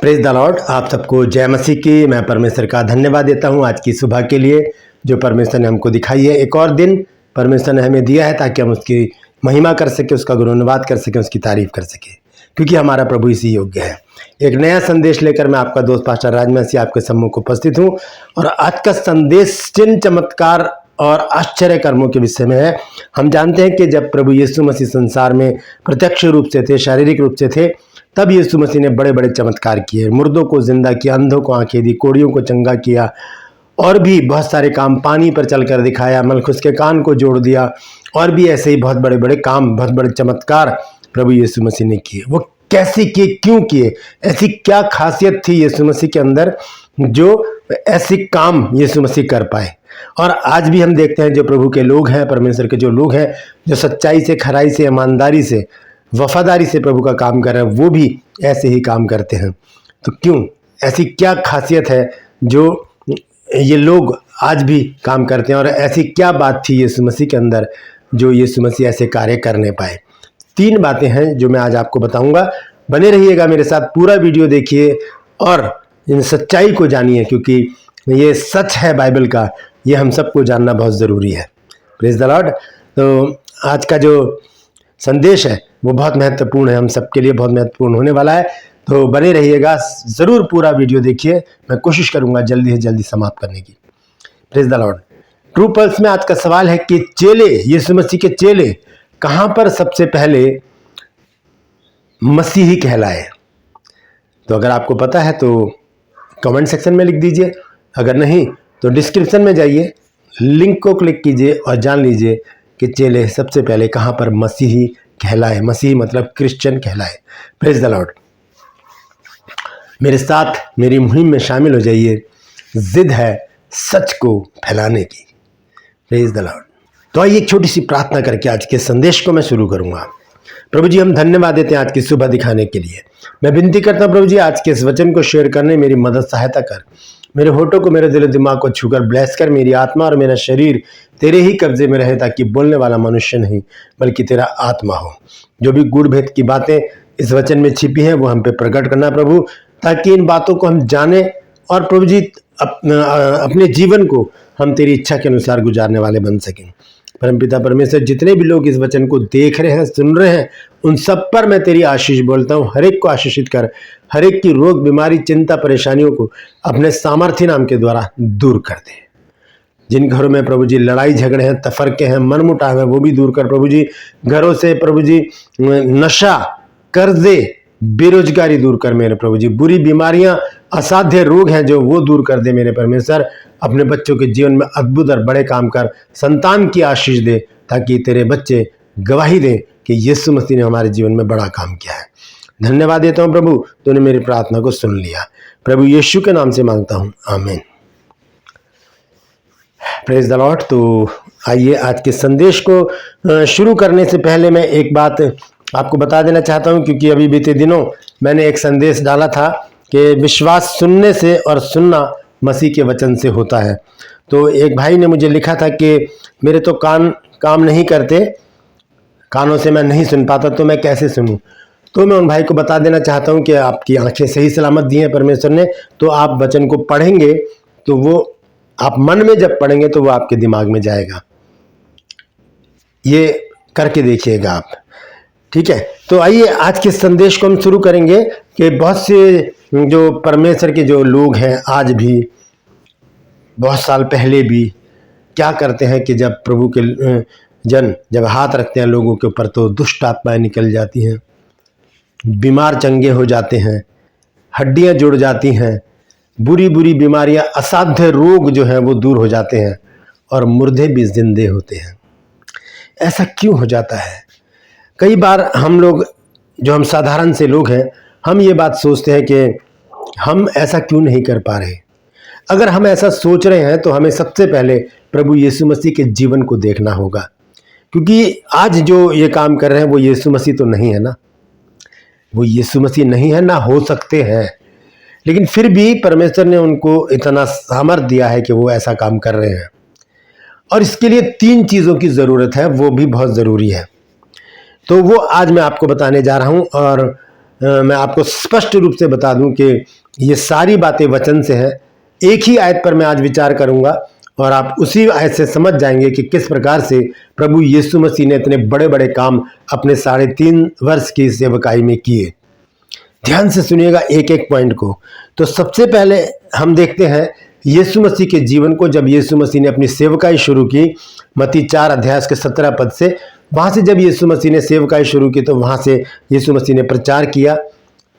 Praise the Lord. आप सबको जय मसीह की। मैं परमेश्वर का धन्यवाद देता हूं आज की सुबह के लिए जो परमेश्वर ने हमको दिखाई है। एक और दिन परमेश्वर ने हमें दिया है ताकि हम उसकी महिमा कर सके, उसका गुणगान कर सके, उसकी तारीफ कर सके, क्योंकि हमारा प्रभु इसी योग्य है। एक नया संदेश लेकर मैं आपका दोस्त पास्टर राजमसी आपके सम्मुख उपस्थित हूँ और आज का संदेश चिन्ह चमत्कार और आश्चर्य कर्मों के विषय में है। हम जानते हैं कि जब प्रभु यीशु मसीह संसार में प्रत्यक्ष रूप से थे, शारीरिक रूप से थे, तब यीशु मसीह ने बड़े बड़े चमत्कार किए। मुर्दों को जिंदा किया, अंधों को आंखें दी, कोढ़ियों को चंगा किया और भी बहुत सारे काम। पानी पर चलकर दिखाया, मलखुस के कान को जोड़ दिया और भी ऐसे ही बहुत बड़े बड़े काम, बहुत बड़े चमत्कार प्रभु यीशु मसीह ने किए। वो कैसे किए, क्यों किए, ऐसी क्या खासियत थी यीशु मसीह के अंदर जो ऐसे काम यीशु मसीह कर पाए। और आज भी हम देखते हैं जो प्रभु के लोग हैं, परमेश्वर के जो लोग हैं, जो सच्चाई से, खराई से, ईमानदारी से, वफादारी से प्रभु का काम कर रहे हैं, वो भी ऐसे ही काम करते हैं। तो क्यों, ऐसी क्या खासियत है जो ये लोग आज भी काम करते हैं और ऐसी क्या बात थी यीशु मसीह के अंदर जो यीशु मसीह ऐसे कार्य करने पाए। 3 बातें हैं जो मैं आज आपको बताऊंगा। बने रहिएगा मेरे साथ, पूरा वीडियो देखिए और इन सच्चाई को जानिए, क्योंकि ये सच है बाइबल का, ये हम सबको जानना बहुत ज़रूरी है। Praise the Lord. तो आज का जो संदेश है वो बहुत महत्वपूर्ण है, हम सबके लिए बहुत महत्वपूर्ण होने वाला है। तो बने रहिएगा, ज़रूर पूरा वीडियो देखिए। मैं कोशिश करूंगा जल्दी से जल्दी समाप्त करने की। Praise the Lord. True pulse में आज का सवाल है कि चेले, यीशु मसीह के चेले कहां पर सबसे पहले मसीही कहलाए। तो अगर आपको पता है तो कमेंट सेक्शन में लिख दीजिए, अगर नहीं तो डिस्क्रिप्शन में जाइए, लिंक को क्लिक कीजिए और जान लीजिए कि चेले सबसे पहले कहां पर मसीही कहलाए। मसीही मतलब क्रिश्चियन कहलाए। Praise the Lord. मेरे साथ मेरी मुहिम में शामिल हो जाइए। जिद है सच को फैलाने की। Praise the Lord. तो आइए एक छोटी सी प्रार्थना करके आज के संदेश को मैं शुरू करूंगा। प्रभु जी, हम धन्यवाद देते हैं आज की सुबह दिखाने के लिए। मैं विनती करता हूं प्रभु जी, आज के इस वचन को शेयर करने मेरी मदद सहायता कर। मेरे होठों को, मेरे दिल दिमाग को छूकर ब्लेस कर। मेरी आत्मा और मेरा शरीर तेरे ही कब्जे में रहे, ताकि बोलने वाला मनुष्य नहीं बल्कि तेरा आत्मा हो। जो भी गूढ़ भेद की बातें इस वचन में छिपी हैं वो हम पे प्रकट करना प्रभु, ताकि इन बातों को हम जाने और प्रभु जी अपने जीवन को हम तेरी इच्छा के अनुसार गुजारने वाले बन सकें। परमपिता परमेश्वर, जितने भी लोग इस वचन को देख रहे हैं, सुन रहे हैं, उन सब पर मैं तेरी आशीष बोलता हूँ। हर एक को आशीषित कर, हर एक की रोग, बीमारी, चिंता, परेशानियों को अपने सामर्थ्य नाम के द्वारा दूर कर दे। जिन घरों में प्रभु जी लड़ाई झगड़े हैं, तफरके हैं, मनमुटाव है, वो भी दूर कर प्रभु जी। घरों से प्रभु जी नशा, कर्जे, बेरोजगारी दूर कर मेरे प्रभु जी। बुरी बीमारियां, असाध्य रोग हैं जो, वो दूर कर दे मेरे परमेश्वर। अपने बच्चों के जीवन में अद्भुत और बड़े काम कर, संतान की आशीष दे, ताकि तेरे बच्चे गवाही दें कि यीशु मसीह ने हमारे जीवन में बड़ा काम किया है। धन्यवाद देता हूं प्रभु, तूने मेरी प्रार्थना को सुन लिया। प्रभु यीशु के नाम से मांगता हूं, आमीन। Praise the Lord. तो आइए आज के संदेश को शुरू करने से पहले मैं एक बात आपको बता देना चाहता हूं, क्योंकि अभी बीते दिनों मैंने एक संदेश डाला था कि विश्वास सुनने से और सुनना मसीह के वचन से होता है। तो एक भाई ने मुझे लिखा था कि मेरे तो कान काम नहीं करते, कानों से मैं नहीं सुन पाता, तो मैं कैसे सुनूं। तो मैं उन भाई को बता देना चाहता हूं कि आपकी आंखें सही सलामत दी हैं परमेश्वर ने। तो आप वचन को पढ़ेंगे तो वो आप मन में जब पढ़ेंगे तो वो आपके दिमाग में जाएगा। ये करके देखिएगा आप, ठीक है। तो आइए आज के संदेश को हम शुरू करेंगे कि बहुत से जो परमेश्वर के जो लोग हैं आज भी, बहुत साल पहले भी क्या करते हैं कि जब प्रभु के जन जब हाथ रखते हैं लोगों के ऊपर तो दुष्ट आत्माएं निकल जाती हैं, बीमार चंगे हो जाते हैं, हड्डियां जुड़ जाती हैं, बुरी बुरी बीमारियां, असाध्य रोग जो हैं वो दूर हो जाते हैं और मुर्दे भी जिंदे होते हैं। ऐसा क्यों हो जाता है? कई बार हम लोग, जो हम साधारण से लोग हैं, हम ये बात सोचते हैं कि हम ऐसा क्यों नहीं कर पा रहे। अगर हम ऐसा सोच रहे हैं तो हमें सबसे पहले प्रभु यीशु मसीह के जीवन को देखना होगा, क्योंकि आज जो ये काम कर रहे हैं वो यीशु मसीह तो नहीं है ना, वो यीशु मसीह नहीं है ना, हो सकते हैं, लेकिन फिर भी परमेश्वर ने उनको इतना सामर्थ दिया है कि वो ऐसा काम कर रहे हैं। और इसके लिए 3 चीज़ों की ज़रूरत है, वो भी बहुत ज़रूरी है। तो वो आज मैं आपको बताने जा रहा हूँ। और मैं आपको स्पष्ट रूप से बता दूं कि ये सारी बातें वचन से हैं। एक ही आयत पर मैं आज विचार करूंगा और आप उसी आयत से समझ जाएंगे कि किस प्रकार से प्रभु यीशु मसीह ने इतने बड़े बड़े काम अपने 3.5 वर्ष की सेवकाई में किए। ध्यान से सुनिएगा एक एक पॉइंट को। तो सबसे पहले हम देखते हैं यीशु मसीह के जीवन को। जब यीशु मसीह ने अपनी सेवकाई शुरू की, मत्ती 4 अध्याय के 17 पद से, वहाँ से जब यीशु मसीह ने सेवकाई शुरू की तो वहाँ से यीशु मसीह ने प्रचार किया,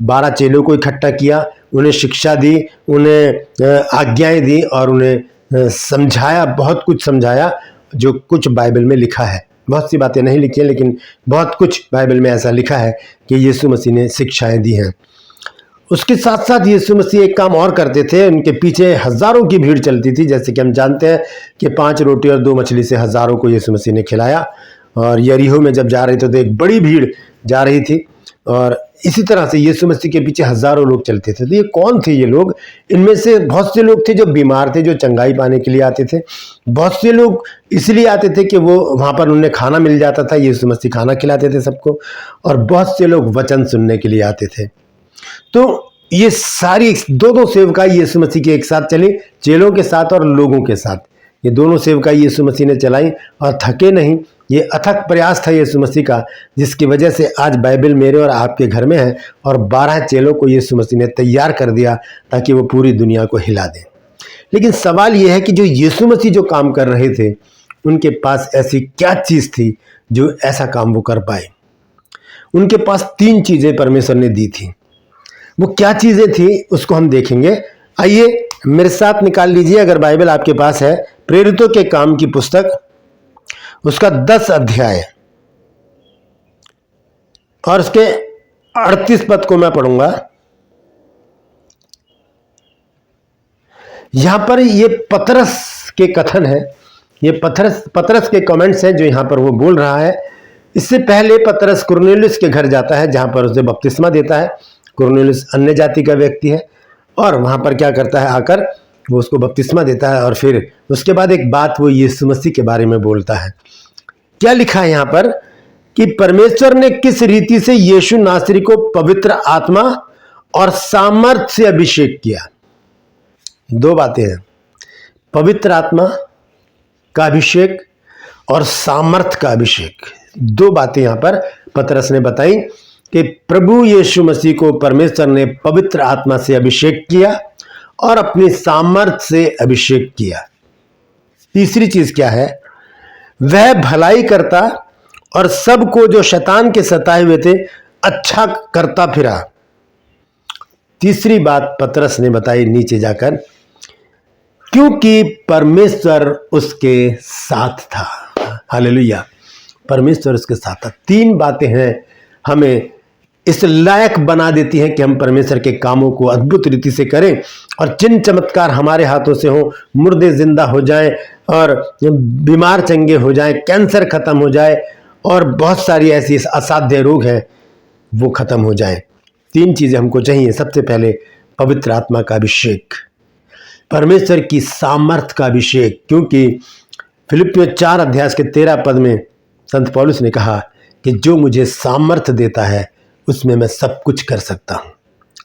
12 चेलों को इकट्ठा किया, उन्हें शिक्षा दी, उन्हें आज्ञाएं दी और उन्हें समझाया, बहुत कुछ समझाया जो कुछ बाइबल में लिखा है। बहुत सी बातें नहीं लिखी हैं लेकिन बहुत कुछ बाइबल में ऐसा लिखा है कि यीशु मसीह ने शिक्षाएं दी हैं। उसके साथ साथ यीशु मसीह एक काम और करते थे, उनके पीछे हजारों की भीड़ चलती थी। जैसे कि हम जानते हैं कि 5 रोटी और 2 मछली से हजारों को यीशु मसीह ने खिलाया, और यरीहो में जब जा रहे थे तो एक बड़ी भीड़ जा रही थी, और इसी तरह से यीशु मसीह के पीछे हजारों लोग चलते थे। तो ये कौन थे ये लोग? इनमें से बहुत से लोग थे जो बीमार थे, जो चंगाई पाने के लिए आते थे। बहुत से लोग इसलिए आते थे कि वो वहाँ पर उन्हें खाना मिल जाता था, यीशु मसीह खाना खिलाते थे सबको। और बहुत से लोग वचन सुनने के लिए आते थे। तो ये सारी दो सेवकाई यीशु मसीह की एक साथ चली, चेलों के साथ और लोगों के साथ। ये दोनों सेवकाई यीशु मसीह ने चलाई और थके नहीं। ये अथक प्रयास था यीशु मसीह का, जिसकी वजह से आज बाइबल मेरे और आपके घर में है, और 12 चेलों को यीशु मसीह ने तैयार कर दिया ताकि वो पूरी दुनिया को हिला दें। लेकिन सवाल ये है कि जो यीशु मसीह जो काम कर रहे थे, उनके पास ऐसी क्या चीज़ थी जो ऐसा काम वो कर पाए? उनके पास 3 चीज़ें परमेश्वर ने दी थी। वो क्या चीज़ें थी उसको हम देखेंगे। आइए मेरे साथ निकाल लीजिए, अगर बाइबल आपके पास है, प्रेरितों के काम की पुस्तक, उसका 10 अध्याय और उसके 38 पद को मैं पढ़ूंगा। यहां पर ये पतरस के कथन है, ये पतरस के कमेंट्स हैं जो यहां पर वो बोल रहा है। इससे पहले पतरस कुरनेलियुस के घर जाता है जहां पर उसे बपतिस्मा देता है। कुरनेलियुस अन्य जाति का व्यक्ति है और वहां पर क्या करता है, आकर वो उसको बपतिस्मा देता है, और फिर उसके बाद एक बात वो यीशु मसीह के बारे में बोलता है। क्या लिखा है यहां पर कि परमेश्वर ने किस रीति से यीशु नासरी को पवित्र आत्मा और सामर्थ्य से अभिषेक किया। 2 बातें हैं, पवित्र आत्मा का अभिषेक और सामर्थ्य का अभिषेक। 2 बातें यहां पर पतरस ने बताई कि प्रभु यीशु मसीह को परमेश्वर ने पवित्र आत्मा से अभिषेक किया और अपनी सामर्थ्य से अभिषेक किया। तीसरी चीज क्या है? वह भलाई करता और सबको जो शैतान के सताए हुए थे अच्छा करता फिरा। तीसरी बात पतरस ने बताई नीचे जाकर, क्योंकि परमेश्वर उसके साथ था। हालेलुया, परमेश्वर उसके साथ था। 3 बातें हैं हमें इस लायक बना देती हैं कि हम परमेश्वर के कामों को अद्भुत रीति से करें और चिन्ह चमत्कार हमारे हाथों से हो, मुर्दे जिंदा हो जाएं और बीमार चंगे हो जाएं, कैंसर खत्म हो जाए और बहुत सारी ऐसी असाध्य रोग हैं वो खत्म हो जाएं। 3 चीजें हमको चाहिए। सबसे पहले पवित्र आत्मा का अभिषेक, परमेश्वर की सामर्थ का अभिषेक, क्योंकि फिलिपियों 4 अध्याय के 13 पद में संत पौलुस ने कहा कि जो मुझे सामर्थ देता है उसमें मैं सब कुछ कर सकता हूं,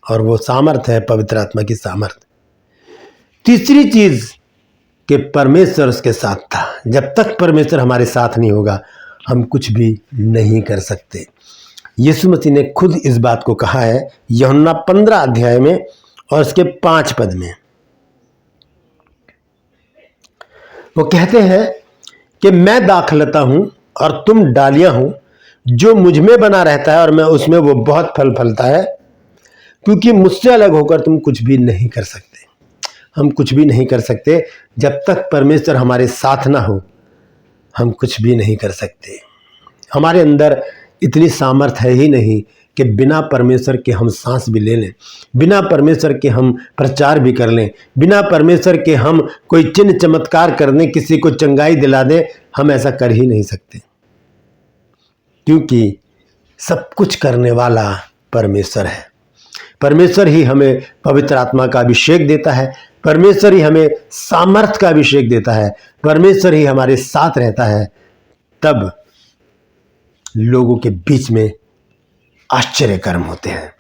और वो सामर्थ है पवित्र आत्मा की सामर्थ। तीसरी चीज कि परमेश्वर उसके साथ था। जब तक परमेश्वर हमारे साथ नहीं होगा हम कुछ भी नहीं कर सकते। यीशु मसीह ने खुद इस बात को कहा है यूहन्ना 15 अध्याय में और उसके 5 पद में। वो कहते हैं कि मैं दाखलता हूं और तुम डालियां हो, जो मुझ में बना रहता है और मैं उसमें, वो बहुत फल फलता है, क्योंकि मुझसे अलग होकर तुम कुछ भी नहीं कर सकते। हम कुछ भी नहीं कर सकते जब तक परमेश्वर हमारे साथ ना हो, हम कुछ भी नहीं कर सकते। हमारे अंदर इतनी सामर्थ्य है ही नहीं कि बिना परमेश्वर के हम सांस भी ले लें, बिना परमेश्वर के हम प्रचार भी कर लें, बिना परमेश्वर के हम कोई चिन्ह चमत्कार कर दें, किसी को चंगाई दिला दें। हम ऐसा कर ही नहीं सकते, क्योंकि सब कुछ करने वाला परमेश्वर है। परमेश्वर ही हमें पवित्र आत्मा का अभिषेक देता है, परमेश्वर ही हमें सामर्थ्य का अभिषेक देता है, परमेश्वर ही हमारे साथ रहता है। तब लोगों के बीच में आश्चर्य कर्म होते हैं।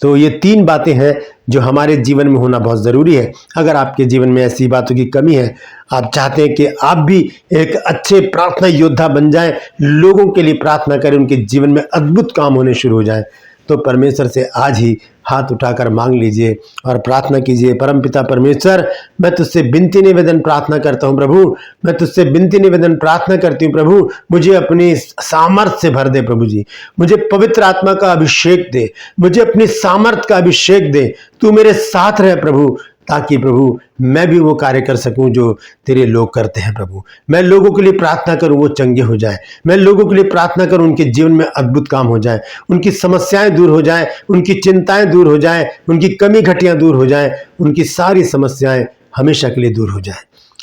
तो ये 3 बातें हैं जो हमारे जीवन में होना बहुत ज़रूरी है। अगर आपके जीवन में ऐसी बातों की कमी है, आप चाहते हैं कि आप भी एक अच्छे प्रार्थना योद्धा बन जाएं, लोगों के लिए प्रार्थना करें, उनके जीवन में अद्भुत काम होने शुरू हो जाएं, तो परमेश्वर से आज ही हाथ उठाकर मांग लीजिए और प्रार्थना कीजिए। परमपिता परमेश्वर, मैं तुझसे विनती निवेदन प्रार्थना करता हूँ प्रभु, मैं तुझसे विनती निवेदन प्रार्थना करती हूँ प्रभु, मुझे अपनी सामर्थ से भर दे प्रभु जी, मुझे पवित्र आत्मा का अभिषेक दे, मुझे अपनी सामर्थ का अभिषेक दे, तू मेरे साथ रहे प्रभु, ताकि प्रभु मैं भी वो कार्य कर सकूं जो तेरे लोग करते हैं प्रभु। मैं लोगों के लिए प्रार्थना करूं, वो चंगे हो जाएं, मैं लोगों के लिए प्रार्थना करूं, उनके जीवन में अद्भुत काम हो जाए, उनकी समस्याएं दूर हो जाएं, उनकी चिंताएं दूर हो जाएं, उनकी कमी घटियां दूर हो जाएं, उनकी सारी समस्याएं हमेशा के लिए दूर हो जाएं।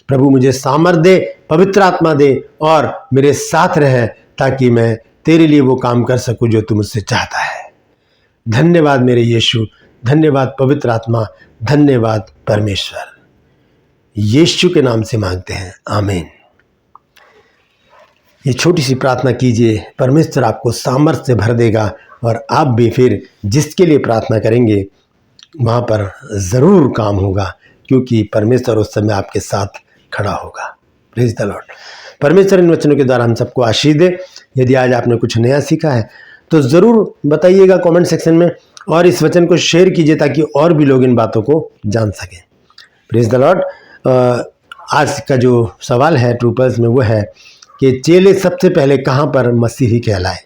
प्रभु मुझे सामर्थ दे, पवित्र आत्मा दे और मेरे साथ रहे, ताकि मैं तेरे लिए वो काम कर सकूं जो तू मुझसे चाहता है। धन्यवाद मेरे यीशु, धन्यवाद पवित्र आत्मा, धन्यवाद परमेश्वर। यीशु के नाम से मांगते हैं, आमीन। ये छोटी सी प्रार्थना कीजिए, परमेश्वर आपको सामर्थ्य से भर देगा और आप भी फिर जिसके लिए प्रार्थना करेंगे वहाँ पर ज़रूर काम होगा, क्योंकि परमेश्वर उस समय आपके साथ खड़ा होगा। Praise the Lord. परमेश्वर इन वचनों के द्वारा हम सबको आशीष दे। यदि आज आपने कुछ नया सीखा है तो ज़रूर बताइएगा कमेंट सेक्शन में, और इस वचन को शेयर कीजिए ताकि और भी लोग इन बातों को जान सकें। Praise the Lord. आज का जो सवाल है ट्रू पल्स में वो है कि चेले सबसे पहले कहाँ पर मसीही कहलाए।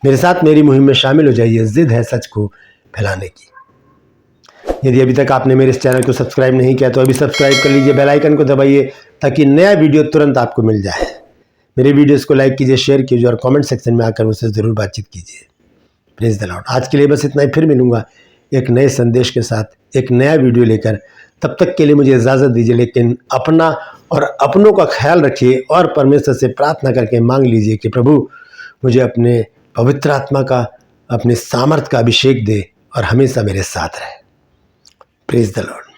मेरे साथ मेरी मुहिम में शामिल हो जाइए, जिद है सच को फैलाने की। यदि अभी तक आपने मेरे इस चैनल को सब्सक्राइब नहीं किया तो अभी सब्सक्राइब कर लीजिए, बेल आइकन को दबाइए ताकि नया वीडियो तुरंत आपको मिल जाए। मेरे वीडियोस को लाइक कीजिए, शेयर कीजिए और कमेंट सेक्शन में आकर मुझसे ज़रूर बातचीत कीजिए। Praise the Lord. आज के लिए बस इतना ही, फिर मिलूंगा एक नए संदेश के साथ, एक नया वीडियो लेकर। तब तक के लिए मुझे इजाज़त दीजिए, लेकिन अपना और अपनों का ख्याल रखिए और परमेश्वर से प्रार्थना करके मांग लीजिए कि प्रभु मुझे अपने पवित्र आत्मा का, अपने सामर्थ का अभिषेक दे और हमेशा मेरे साथ रहे। Praise the Lord.